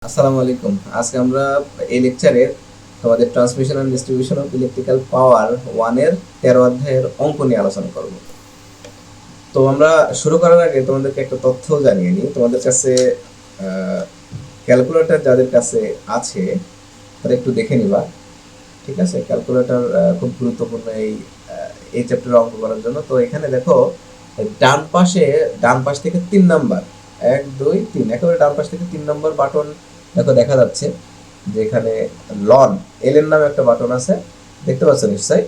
আসসালামু আলাইকুম। আজকে আমরা এই লেকচারে তোমাদের transmission and distribution of electrical power 1 এর 13 অধ্যায়ের অঙ্ক নিয়ে আলোচনা করব। তো আমরা শুরু করার আগে তোমাদেরকে একটা তথ্য জানিয়ে নিই। তোমাদের কাছে ক্যালকুলেটর যাদের কাছে আছে তারা একটু দেখে নিবা, ঠিক আছে? ক্যালকুলেটর খুব গুরুত্বপূর্ণ এই চ্যাপ্টারে অঙ্ক করার জন্য। তো এখানে দেখো ডান পাশ থেকে 3 নাম্বার 1 2 3 একেবারে ডান পাশ থেকে 3 নম্বর বাটন দেখো দেখা যাচ্ছে যে এখানে লন এল এর নামে একটা বাটন আছে, দেখতে পাচ্ছ নিশ্চয়ই।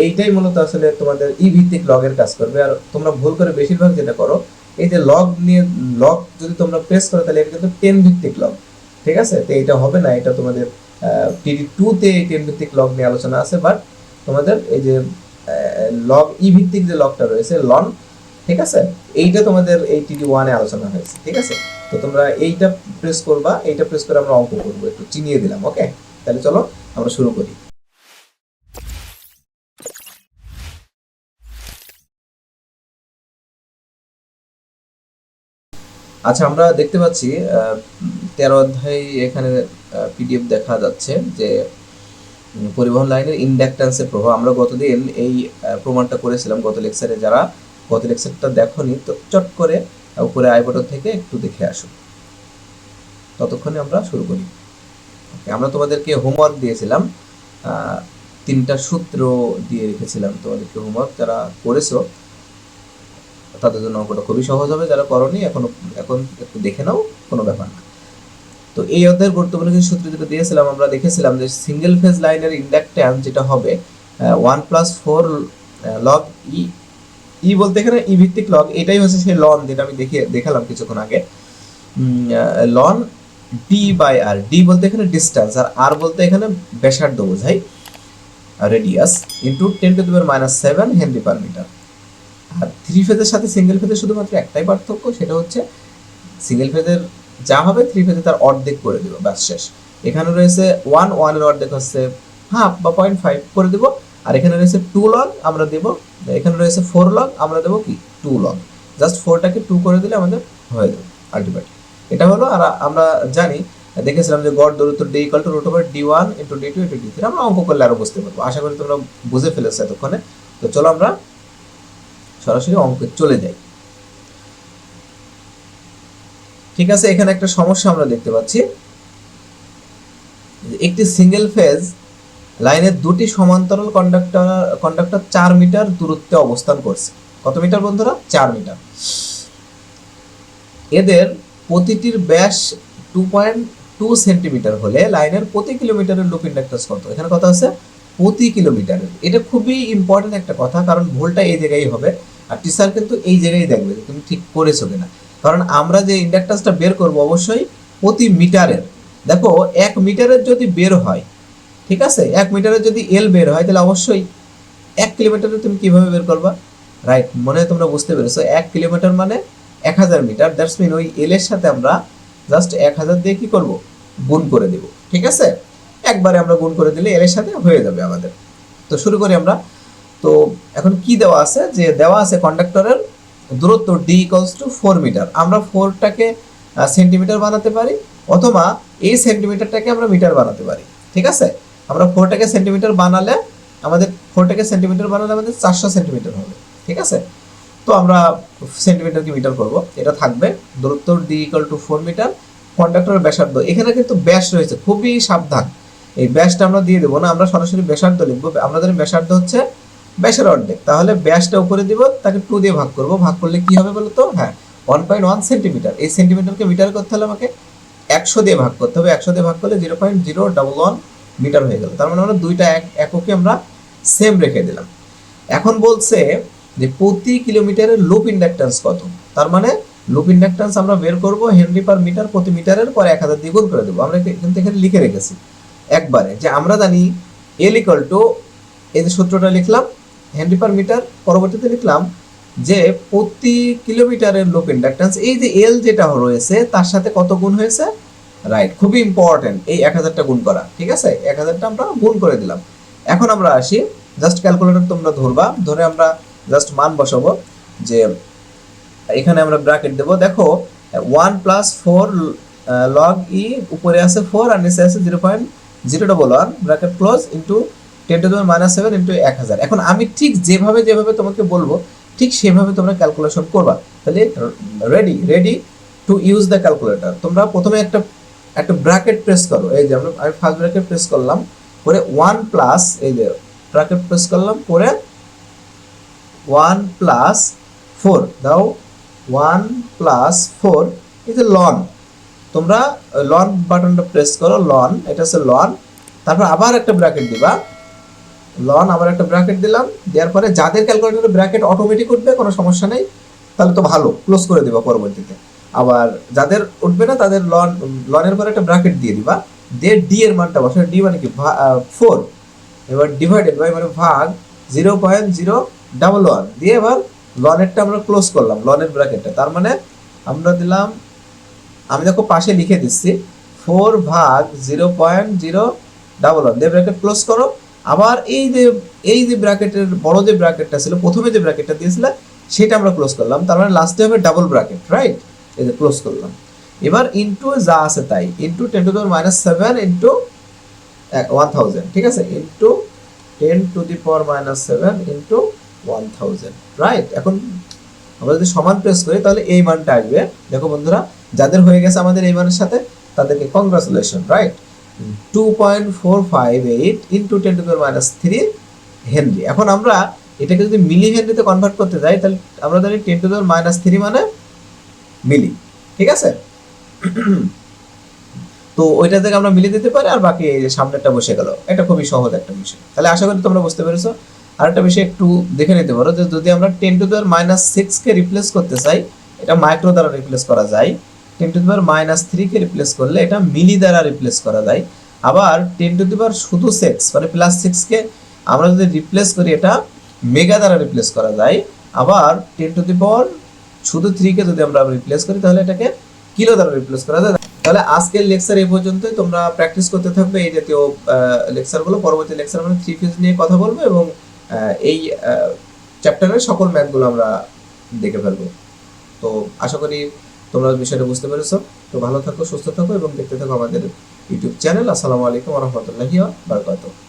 এইটাই মূলত আসলে তোমাদের ই ভিত্তিক লগের কাজ করবে। আর তোমরা ভুল করে বেশিরভাগ যেটা করো, এই যে লগ যদি তোমরা প্রেস করো তাহলে এটা কিন্তু 10 ভিত্তিক লগ, ঠিক আছে? তো এটা হবে না, এটা তোমাদের TD-2 তে 10 ভিত্তিক লগ নিয়ে আলোচনা আছে, বাট তোমাদের এই যে লগ ই ভিত্তিক যে লগটা রয়েছে লন, ঠিক আছে, এইটা তোমাদের এই TD-1 এ আলোচনা হয়েছে, ঠিক আছে? তো তোমরা এইটা প্রেস করবা, এইটা প্রেস করে আমরা অঙ্ক করব, একটু চিনিয়ে দিলাম। ওকে, তাহলে চলো আমরা শুরু করি। আচ্ছা, আমরা দেখতে পাচ্ছি 13 অধ্যায় এখানে পিডিএফ দেখা যাচ্ছে যে পরিবহন লাইনের ইন্ডাকট্যান্সের প্রভাব। আমরা গতদিন এই প্রমাণটা করেছিলাম গত লেকচারে। যারা গত লেকচারটা দেখোনি তো চট করে উপরে আই বাটন থেকে একটু দেখে আসো, ততক্ষণে আমরা শুরু করি। আমরা তোমাদেরকে হোমওয়ার্ক দিয়েছিলাম, 3টা সূত্র দিয়ে রেখেছিলাম তোমাদেরকে হোমওয়ার্ক। যারা করেছো তাদের জন্য অঙ্কটা খুবই সহজ হবে, যারা করোনি এখন একটু দেখে নাও, কোনো ব্যাপার না। তো এই অধ্যায়ের গুরুত্বপূর্ণ কিছু সূত্র যেটা দিয়েছিলাম, আমরা দেখেছিলাম যে সিঙ্গেল ফেজ লাইনের ইন্ডাকট্যান্স যেটা হবে 1+4 লগ ই। ই বলতে এখানে ই ভিত্তিক লগ, এটাই হচ্ছে সেই লন যেটা আমি দেখালাম কিছুক্ষণ আগে। লন ডি বাই আর, ডি বলতে এখানে ডিস্টেন্স, আর আর বলতে এখানে ব্যাসার্ধ বোঝাই, radius, into 10⁻⁷ henry per metre. আর থ্রি ফেজের সাথে সিঙ্গেল ফেজের শুধুমাত্র একটাই পার্থক্য, সেটা হচ্ছে সিঙ্গেল ফেজের যা হবে থ্রি ফেজে তার অর্ধেক করে দেবো, ব্যাস শেষ। এখানে রয়েছে 1 এর অর্ধেক হচ্ছে হাফ বা 0.5 করে দেবো। আর এখানে রয়েছে 2 লগ আমরা দেবো, এখানে রয়েছে 4 লগ আমরা দেবো কি 2 লগ, জাস্ট 4টাকে 2 করে দিলে আমাদের হয়ে যাবে আলটিমেটলি। এটা হলো। আর আমরা জানি, দেখেছিলাম যে গড় দূরত্ব d = √d1 × d2 × d3। আমরা অঙ্ক করলে আরো বুঝতে পারবো, আশা করি তোমরা বুঝে ফেলেছো এতক্ষণে। তো চলো আমরা সরাসরি অঙ্কে চলে যাই। ঠিক আছে, এখানে একটা সমস্যা আমরা দেখতে পাচ্ছি, একটি সিঙ্গেল ফেজ লাইনের দুটি সমান্তরাল কন্ডাক্টর 4 মিটার দূরত্বে অবস্থান করছে। কত মিটার বন্ধুরা? 4 মিটার। এদের প্রতিটির ব্যাস 2.2 সেন্টিমিটার হলে লাইনের প্রতি কিলোমিটারের লুপ ইন্ডাকট্যান্স কত? এখানে কথা আছে প্রতি কিলোমিটারের। এটা খুবই ইম্পর্টেন্ট একটা কথা, কারণ ভুলটা এই জায়গায় হবে, আর টিচার কিন্তু এই জায়গায় দেখবে যে তুমি ঠিক করেছো কিনা। কারণ আমরা যে ইন্ডাকট্যান্সটা বের করব অবশ্যই প্রতি মিটারের। দেখো 1 মিটারের যদি বের হয়, ঠিক আছে, 1 মিটারের যদি এল বের হয় তাহলে অবশ্যই 1 কিলোমিটারে তুমি কিভাবে বের করবা? রাইট, মনে হয় তোমরা বুঝতে পেরেছো। 1 কিলোমিটার মানে 1000 মিটার, দ্যাটস মিন ওই এল এর সাথে আমরা জাস্ট 1000 দিয়ে কি করব? গুণ করে দেব, ঠিক আছে? একবারে আমরা গুণ করে দিলে এল এর সাথে হয়ে যাবে আমাদের। তো শুরু করি আমরা। তো এখন কি দেওয়া আছে? যে দেওয়া আছে কন্ডাক্টরের দূরত্ব d = 4 মিটার। আমরা 4টাকে সেন্টিমিটার বানাতে পারি, অথবা এই সেন্টিমিটারটাকে আমরা মিটার বানাতে পারি, ঠিক আছে? আমরা 4টাকে সেন্টিমিটার বানালে আমাদের 400 সেন্টিমিটার হবে, ঠিক আছে? তো আমরা সেন্টিমিটারকে মিটার করব, এটা থাকবে। দূরত্ব d = 4 মিটার। কন্ডাক্টরের ব্যাসার্ধ, এখানে কিন্তু ব্যাস রয়েছে, খুবই সাবধান। এই ব্যাসটা আমরা দিয়ে দেবো না, আমরা সরাসরি ব্যাসার্ধ লিখবো। আমরা জানি ব্যাসার্ধ হচ্ছে ব্যাসের অর্ধেক, তাহলে ব্যাসটা উপরে দিব, তাকে 2 দিয়ে ভাগ করব। ভাগ করলে কি হবে বলো তো? হ্যাঁ, 1.1 সেন্টিমিটার। এই সেন্টিমিটারকে মিটার করতে হলে আমাকে 100 দিয়ে ভাগ করতে হবে। 100 দিয়ে ভাগ করলে 0.011 মিটার হয়ে গেল। তার মানে আমরা দুইটা এককে আমরা সেম রেখে দিলাম। এখন বলছে যে প্রতি কিলোমিটারের লুপ ইন্ডাকট্যান্স কত। তার মানে লুপ ইন্ডাকট্যান্স আমরা বের করব হেনরি পার মিটার, প্রতি মিটারের পর 1000 দিয়ে গুণ করে দেবো। আমরা কিন্তু এখানে লিখে রেখেছি একবারে, যে আমরা জানি এল = এই যে সূত্রটা লিখলাম হেনরি পার মিটার, পরবর্তীতে লিখলাম যে প্রতি কিলোমিটারের লুপ ইন্ডাকট্যান্স, এই যে এল যেটা রয়েছে তার সাথে কত গুণ হয়েছে। রাইট, খুবই ইম্পর্টেন্ট এই 1000টা গুণ করা, ঠিক আছে? 1000টা আমরা গুণ করে দিলাম। এখন আমরা আসি, জাস্ট ক্যালকুলেটর তোমরা ধরবা, ধরে আমরা জাস্ট মান বসাবো। যে এখানে আমরা ব্র্যাকেট দেব, দেখো 1+4 লগ ই উপরে আছে 4 আর নিচে আছে 0.011 bracket close into 10 to the power -7 into 1000। এখন আমি ঠিক যেভাবে তোমাকে বলবো ঠিক সেভাবে তোমরা ক্যালকুলেশন করবা। তাহলে ready to use the calculator. তোমরা প্রথমে একটা ব্র্যাকেট প্রেস করো। এই যে আমি ফার্স্ট ব্র্যাকেট প্রেস করলাম, পরে 1 প্লাস, এই যে ব্র্যাকেট প্রেস করলাম, পরে 1 প্লাস 4 দাও, 1 প্লাস 4 এই যে লন, তোমরা লন বাটনটা প্রেস করো, লন, এটা হচ্ছে লন। তারপর আবার একটা ব্র্যাকেট দিবা, লন, আবার একটা ব্র্যাকেট দিলাম, দেওয়ার পরে যাদের ক্যালকুলেটরে ব্র্যাকেট অটোমেটিক উঠবে কোনো সমস্যা নেই, তাহলে তো ভালো, ক্লোজ করে দিবা পরবর্তীতে। আবার যাদের উঠবে না তাদের লনের পরে একটা ব্র্যাকেট দিয়ে দিবা, দিয়ে ডি এর মানটা বসে, ডি মানে কি 4, এবার ডিভাইডেড বাই মানে ভাগ 0.011 দিয়ে এবার লনেরটা আমরা ক্লোজ করলাম, লনের ব্র্যাকেটটা। তার মানে আমরা দিলাম, আমি দেখো পাশে লিখে দিচ্ছি 4 ভাগ 0.011 দিয়ে ব্র্যাকেট ক্লোজ করো। আবার এই যে ব্র্যাকেটের বড় যে ব্র্যাকেটটা ছিল, প্রথমে যে ব্র্যাকেটটা দিয়েছিল সেটা আমরা ক্লোজ করলাম, তার মানে লাস্টে হবে ডাবল ব্র্যাকেট, রাইট? এই যে ক্লোজ করলাম। এবার ইনটু যা আছে তাই, into 10 to the power -7 into 1000, ঠিক আছে? Into 10 to the power -7 into 1000, right? এখন আমরা যদি সমান প্রেস করি তাহলে এই মানটা আসবে। দেখো বন্ধুরা, যাদের হয়ে গেছে আমাদের এই মানের সাথে তাদেরকে congratulation, right? 2.458 into 10 to the power -3 Henry. এখন আমরা এটাকে যদি মিলি হেনরিতে কনভার্ট করতে যাই তাহলে আমরা জানি 10 টু দি পাওয়ার -3 মানে মিলি, ঠিক আছে? তো ওইটা থেকে আমরা মিলিয়ে দিতে পারি, আর বাকি এই যে সামনেরটা বসে গেল। এটা খুবই সহজ একটা বিষয়। তাহলে আশা করি তোমরা বুঝতে পেরেছো। আর একটা বিষয় একটু দেখে নিতে পারো, যে যদি আমরা 10 to the power -6 K replace করতে চাই, এটা মাইক্রো দ্বারা রিপ্লেস করা যায়। 10 to the power -3 K replace করলে এটা মিলি দ্বারা রিপ্লেস করা যায়। আবার 10 টু দি পাওয়ার শুধু 6 মানে +6 কে আমরা যদি রিপ্লেস করি, এটা মেগা দ্বারা রিপ্লেস করা যায়। আবার 10 টু দি পাওয়ার শুধু 3 কে যদি আমরা রিপ্লেস করি তাহলে এটাকে কিলো দ্বারা রিপ্লেস করা যায়। তাহলে আজকের লেকচার এই পর্যন্তই। তোমরা প্র্যাকটিস করতে থাকবে এই জাতীয় লেকচারগুলো। পরবর্তী লেকচার আমরা 3 ফেজ নিয়ে কথা বলবো এবং এই চ্যাপ্টারের সকল ম্যাথগুলো আমরা দেখে ফেলবো। তো আশা করি তোমরা বিষয়টা বুঝতে পেরেছো। তো ভালো থাকো, সুস্থ থাকো এবং দেখতে থাকো আমাদের ইউটিউব চ্যানেল। আসসালামু আলাইকুম ওয়া রাহমাতুল্লাহি ওয়া বারাকাতুহু।